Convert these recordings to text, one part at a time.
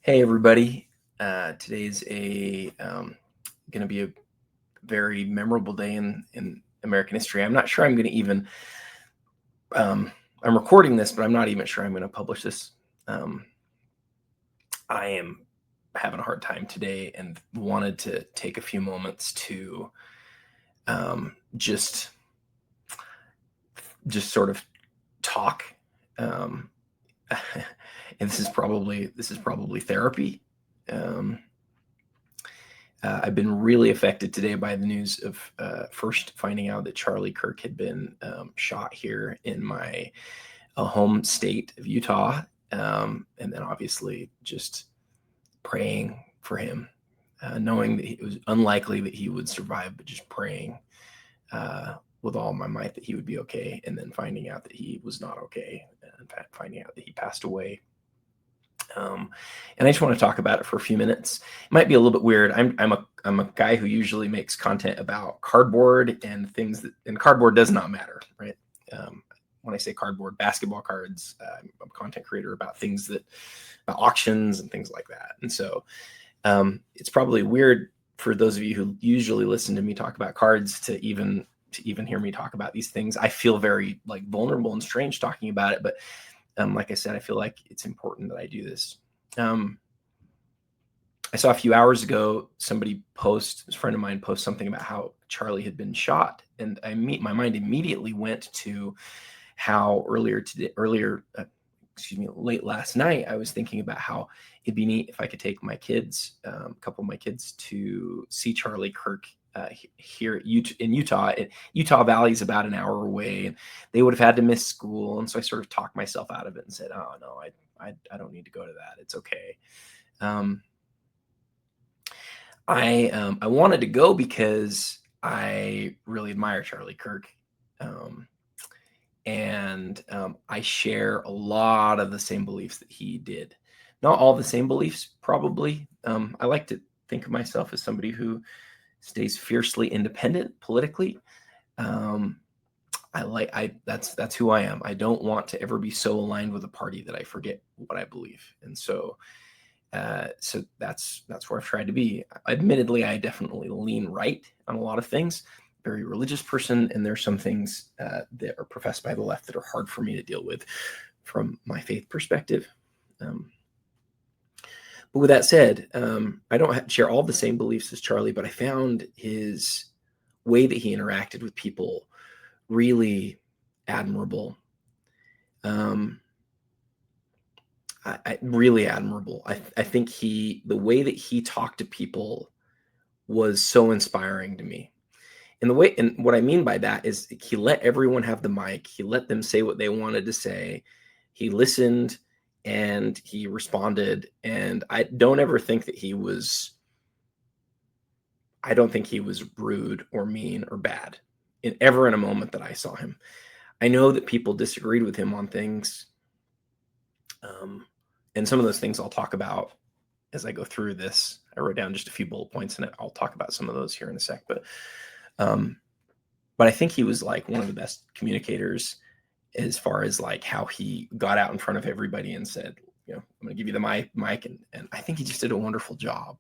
Hey everybody. Today's going to be a very memorable day in American history. I'm not sure I'm going to even I'm recording this, but I'm not even sure I'm going to publish this. I am having a hard time today and wanted to take a few moments to just sort of talk. Um, and this is probably therapy. Um, I've been really affected today by the news of first finding out that Charlie Kirk had been shot here in my home state of Utah, and then obviously just praying for him, knowing that it was unlikely that he would survive, but just praying with all my might that he would be okay, and then finding out that he was not okay, in fact, finding out that he passed away. And I just want to talk about it for a few minutes. It might be a little bit weird. I'm a guy who usually makes content about cardboard and things that, and cardboard does not matter, right? When I say cardboard, basketball cards, I'm a content creator about things about auctions and things like that. And so it's probably weird for those of you who usually listen to me talk about cards to even hear me talk about these things. I feel very vulnerable and strange talking about it, but like I said, I feel like it's important that I do this. I saw a few hours ago a friend of mine post something about how Charlie had been shot, and my mind immediately went to how late last night, I was thinking about how it'd be neat if I could take my kids, a couple of my kids, to see Charlie Kirk here in Utah. Utah Valley is about an hour away, and they would have had to miss school. And so I sort of talked myself out of it and said, "Oh no, I don't need to go to that. It's okay." I wanted to go because I really admire Charlie Kirk. And I share a lot of the same beliefs that he did. Not all the same beliefs, probably. I like to think of myself as somebody who stays fiercely independent politically. That's who I am. I don't want to ever be so aligned with a party that I forget what I believe, and so that's where I've tried to be. Admittedly, I definitely lean right on a lot of things. Very religious person, and there's some things that are professed by the left that are hard for me to deal with from my faith perspective. But with that said, I don't share all the same beliefs as Charlie, but I found his way that he interacted with people really admirable. Really admirable. I think the way that he talked to people was so inspiring to me. And what I mean by that is he let everyone have the mic. He let them say what they wanted to say. He listened and he responded. And I don't think he was rude or mean or bad in a moment that I saw him. I know that people disagreed with him on things. And some of those things I'll talk about as I go through this. I wrote down just a few bullet points, and I'll talk about some of those here in a sec. But I think he was one of the best communicators as far as how he got out in front of everybody and said, I'm going to give you the mic. And I think he just did a wonderful job.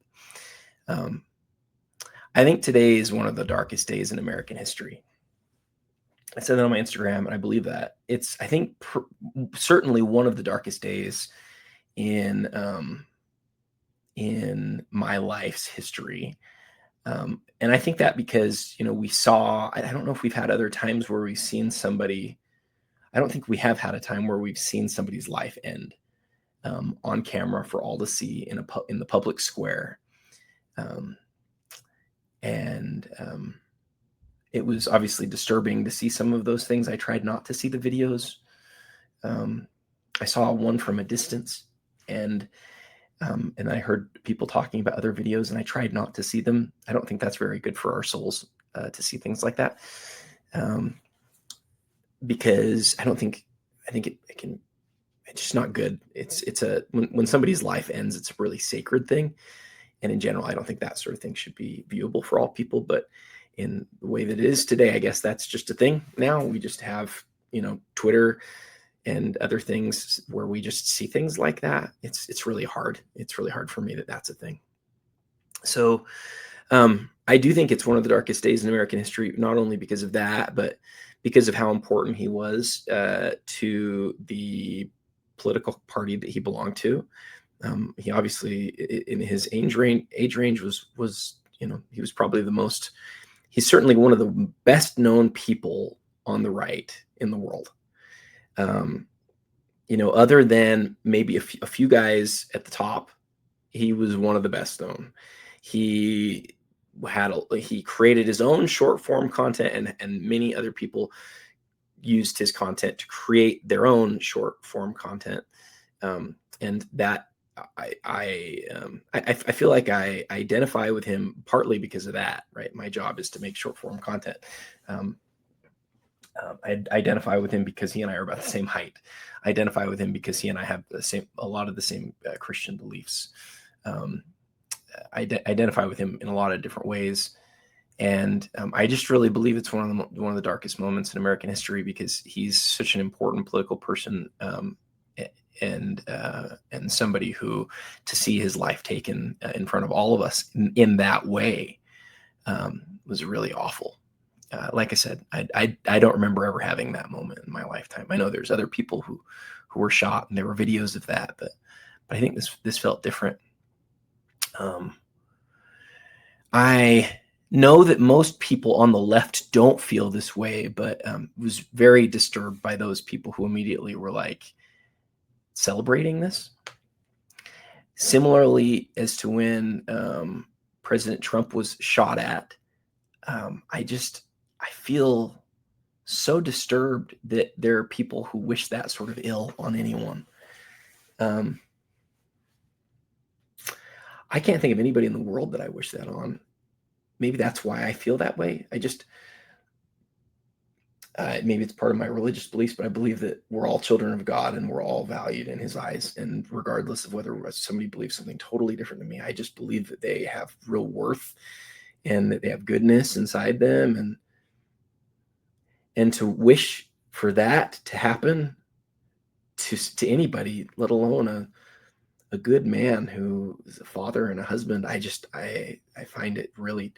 I think today is one of the darkest days in American history. I said that on my Instagram, and I believe that. It's, I think, certainly one of the darkest days in my life's history. And I think that because, we saw, I don't know if we've had other times where we've seen somebody, I don't think we have had a time where we've seen somebody's life end on camera for all to see in the public square. It was obviously disturbing to see some of those things. I tried not to see the videos. I saw one from a distance, and I heard people talking about other videos, and I tried not to see them. I don't think that's very good for our souls to see things like that, because I think it's just not good. When somebody's life ends, it's a really sacred thing, and in general, I don't think that sort of thing should be viewable for all people. But in the way that it is today, I guess that's just a thing now. We just have Twitter and other things where we just see things like that, it's really hard. It's really hard for me that that's a thing. So I do think it's one of the darkest days in American history, not only because of that, but because of how important he was to the political party that he belonged to. He obviously, in his age range was he was probably he's certainly one of the best known people on the right in the world. Other than maybe a few guys at the top, he was one of the best known. He created his own short form content, and many other people used his content to create their own short form content. And that I feel like I identify with him partly because of that, right? My job is to make short form content. I identify with him because he and I are about the same height. I identify with him because he and I have a lot of the same Christian beliefs. I identify with him in a lot of different ways, and I just really believe it's one of the darkest moments in American history because he's such an important political person, and somebody who, to see his life taken in front of all of us in that way, was really awful. Like I said, I don't remember ever having that moment in my lifetime. I know there's other people who were shot, and there were videos of that, but I think this felt different. I know that most people on the left don't feel this way, but was very disturbed by those people who immediately were like celebrating this. Similarly, as to when President Trump was shot at, I feel so disturbed that there are people who wish that sort of ill on anyone. I can't think of anybody in the world that I wish that on. Maybe that's why I feel that way. Maybe it's part of my religious beliefs, but I believe that we're all children of God and we're all valued in his eyes. And regardless of whether somebody believes something totally different than me, I just believe that they have real worth and that they have goodness inside them. And to wish for that to happen to anybody, let alone a good man who is a father and a husband, I find it really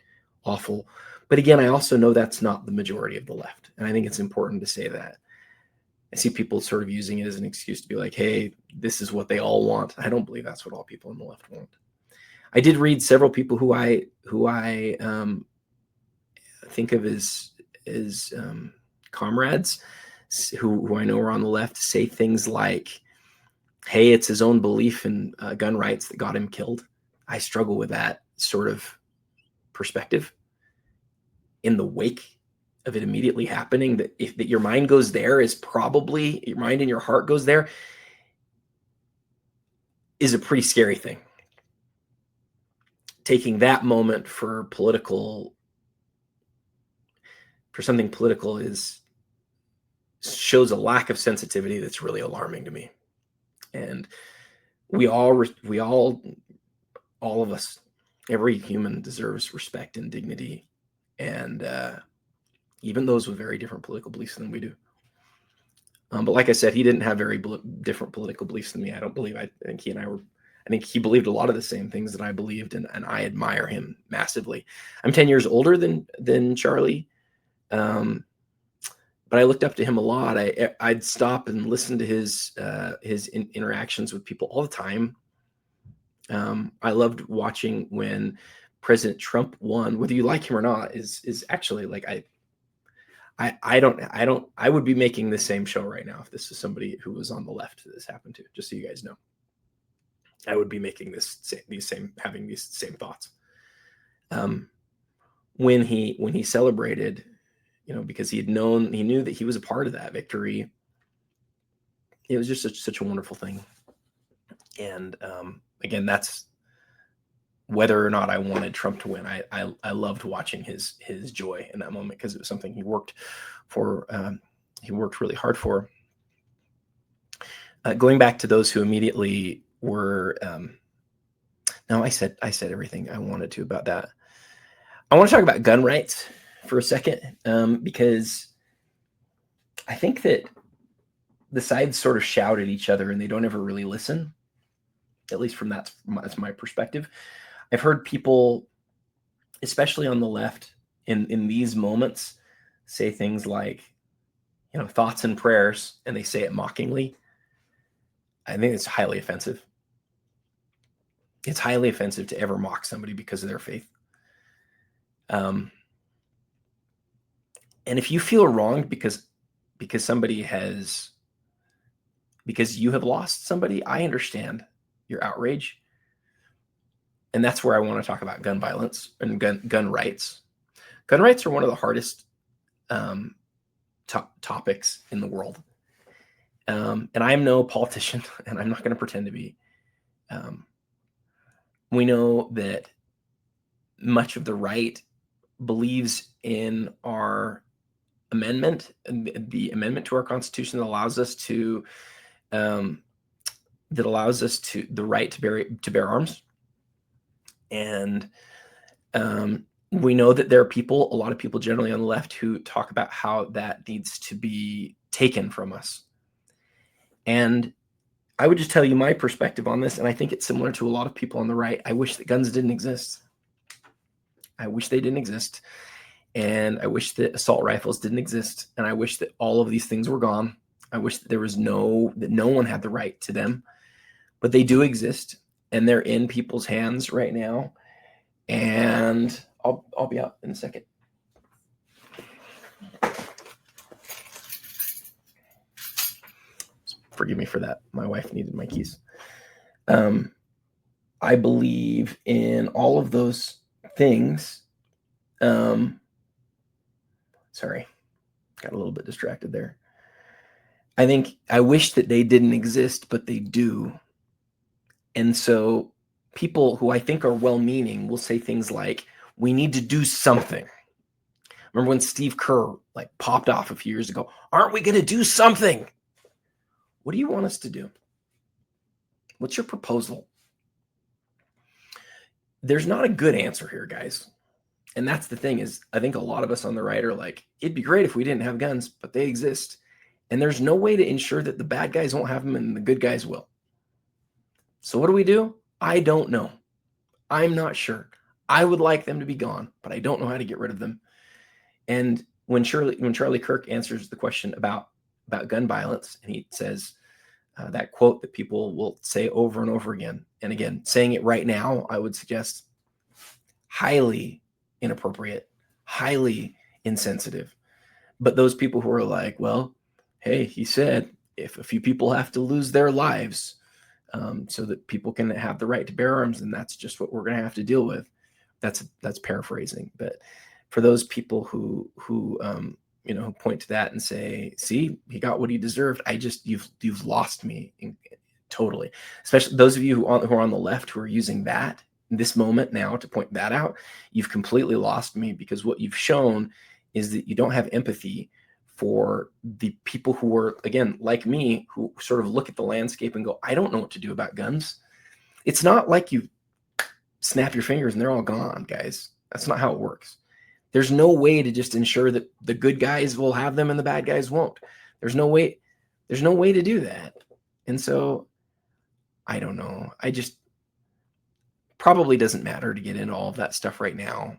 awful. But again, I also know that's not the majority of the left. And I think it's important to say that. I see people sort of using it as an excuse to be like, hey, this is what they all want. I don't believe that's what all people on the left want. I did read several people who I think of as comrades who I know are on the left say things like, hey, it's his own belief in gun rights that got him killed. I struggle with that sort of perspective in the wake of it immediately happening, that your mind goes there is probably, your mind and your heart goes there, is a pretty scary thing. Taking that moment for something political shows a lack of sensitivity that's really alarming to me. And all of us, every human deserves respect and dignity, and even those with very different political beliefs than we do. But like I said, he didn't have very different political beliefs than me. I think he believed a lot of the same things that I believed, and I admire him massively. I'm 10 years older than Charlie, but I looked up to him a lot. I'd stop and listen to his interactions with people all the time. I loved watching when President Trump won. Whether you like him or not is actually like I would be making the same show right now if this is somebody who was on the left that this happened to. Just so you guys know, I would be making having these same thoughts. When he celebrated, because he knew that he was a part of that victory. It was just such a wonderful thing. And again, that's whether or not I wanted Trump to win. I loved watching his joy in that moment because it was something he worked for. He worked really hard for. Going back to those who immediately were. No, I said everything I wanted to about that. I want to talk about gun rights for a second, because I think that the sides sort of shout at each other and they don't ever really listen. At least that's my perspective. I've heard people, especially on the left, in these moments, say things like, thoughts and prayers, and they say it mockingly. I think it's highly offensive. It's highly offensive to ever mock somebody because of their faith. And if you feel wronged because you have lost somebody, I understand your outrage. And that's where I want to talk about gun violence and gun rights. Gun rights are one of the hardest topics in the world. And I'm no politician, and I'm not going to pretend to be. We know that much of the right believes in our amendment, the amendment to our Constitution that allows us the right to bear arms. And we know that there are a lot of people generally on the left who talk about how that needs to be taken from us. And I would just tell you my perspective on this, and I think it's similar to a lot of people on the right. I wish that guns didn't exist. I wish they didn't exist. And I wish that assault rifles didn't exist. And I wish that all of these things were gone. I wish that that no one had the right to them. But they do exist, and they're in people's hands right now. And I'll be out in a second. Forgive me for that. My wife needed my keys. I believe in all of those things. Sorry, got a little bit distracted there. I wish that they didn't exist, but they do. And so people who I think are well-meaning will say things like, we need to do something. Remember when Steve Kerr popped off a few years ago? Aren't we going to do something? What do you want us to do? What's your proposal? There's not a good answer here, guys. And that's the thing is, I think a lot of us on the right are like, it'd be great if we didn't have guns, but they exist. And there's no way to ensure that the bad guys won't have them and the good guys will. So what do? I don't know. I'm not sure. I would like them to be gone, but I don't know how to get rid of them. And when Charlie Kirk answers the question about gun violence, and he says that quote that people will say over and over again, and again, saying it right now, I would suggest highly inappropriate, highly insensitive. But those people who are like, well, hey, he said if a few people have to lose their lives so that people can have the right to bear arms, and that's just what we're going to have to deal with. That's paraphrasing. But for those people who point to that and say, see, he got what he deserved, you've lost me totally. Especially those of you who are on the left who are using that in this moment now to point that out, you've completely lost me, because what you've shown is that you don't have empathy for the people who are, again, like me, who sort of look at the landscape and go, I don't know what to do about guns. It's not like you snap your fingers and they're all gone, guys. That's not how it works. There's no way to just ensure that the good guys will have them and the bad guys won't. There's no way to do that. And so I don't know. I just probably doesn't matter to get into all of that stuff right now.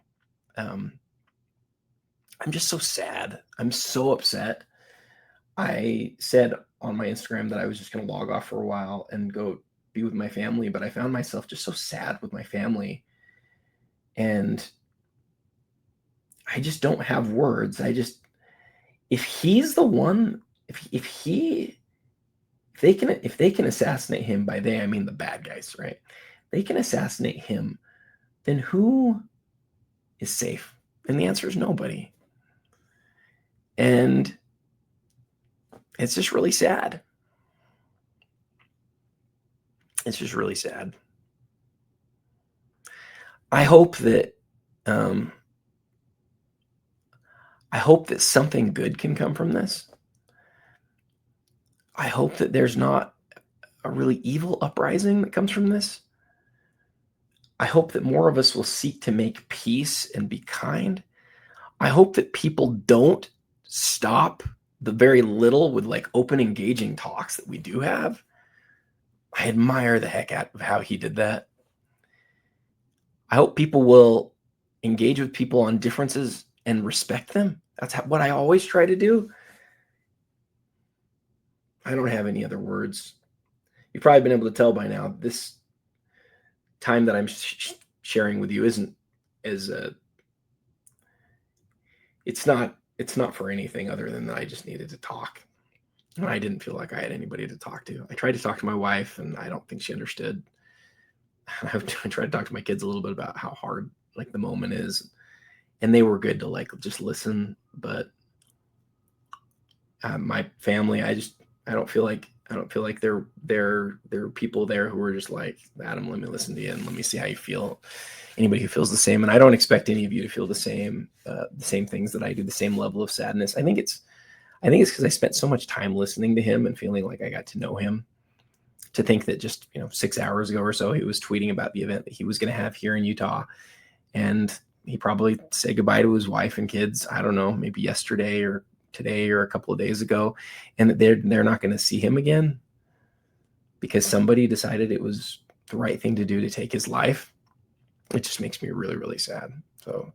I'm just so sad. I'm so upset. I said on my Instagram that I was just going to log off for a while and go be with my family, but I found myself just so sad with my family. And I just don't have words. If he's the one, if they can assassinate him, by they, I mean the bad guys, right? They can assassinate him, then who is safe? And the answer is nobody. And it's just really sad. It's just really sad. I hope that something good can come from this. I hope that there's not a really evil uprising that comes from this. I hope that more of us will seek to make peace and be kind. I hope that people don't stop the very little with like open, engaging talks that we do have, I admire the heck out of how he did that. I hope people will engage with people on differences and respect them. That's what I always try to do. I don't have any other words. You've probably been able to tell by now, this time that I'm sharing with you isn't as it's not for anything other than that I just needed to talk. And I didn't feel like I had anybody to talk to. I tried to talk to my wife, and I don't think she understood. I tried to talk to my kids a little bit about how hard like the moment is, and they were good to like just listen. But my family, I don't feel like there are people there who are just like, Adam, let me listen to you and let me see how you feel. Anybody who feels the same, and I don't expect any of you to feel the same things that I do, the same level of sadness. I think it's because I spent so much time listening to him and feeling like I got to know him. To think that just 6 hours ago or so, he was tweeting about the event that he was going to have here in Utah, and he probably said goodbye to his wife and kids. I don't know, maybe yesterday or today or a couple of days ago, and that they're not going to see him again because somebody decided it was the right thing to do to take his life. It just makes me really, really sad. So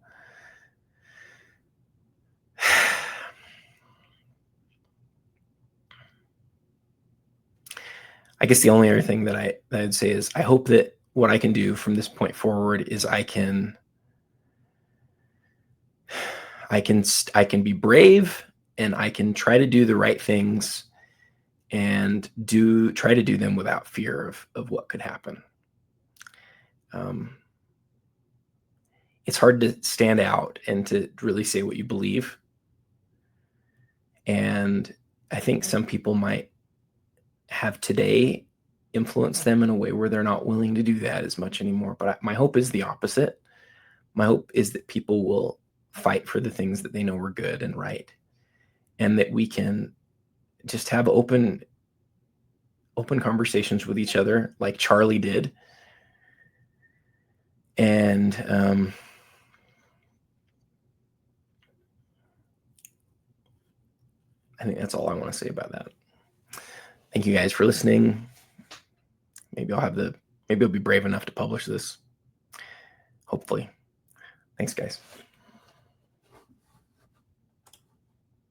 I guess the only other thing that I'd say is I hope that what I can do from this point forward is I can be brave, and I can try to do the right things and try to do them without fear of what could happen. It's hard to stand out and to really say what you believe. And I think some people might have today influenced them in a way where they're not willing to do that as much anymore. But my hope is the opposite. My hope is that people will fight for the things that they know are good and right, and that we can just have open conversations with each other like Charlie did. And I think that's all I want to say about that. Thank you guys for listening. Maybe I'll be brave enough to publish this. Hopefully. Thanks, guys.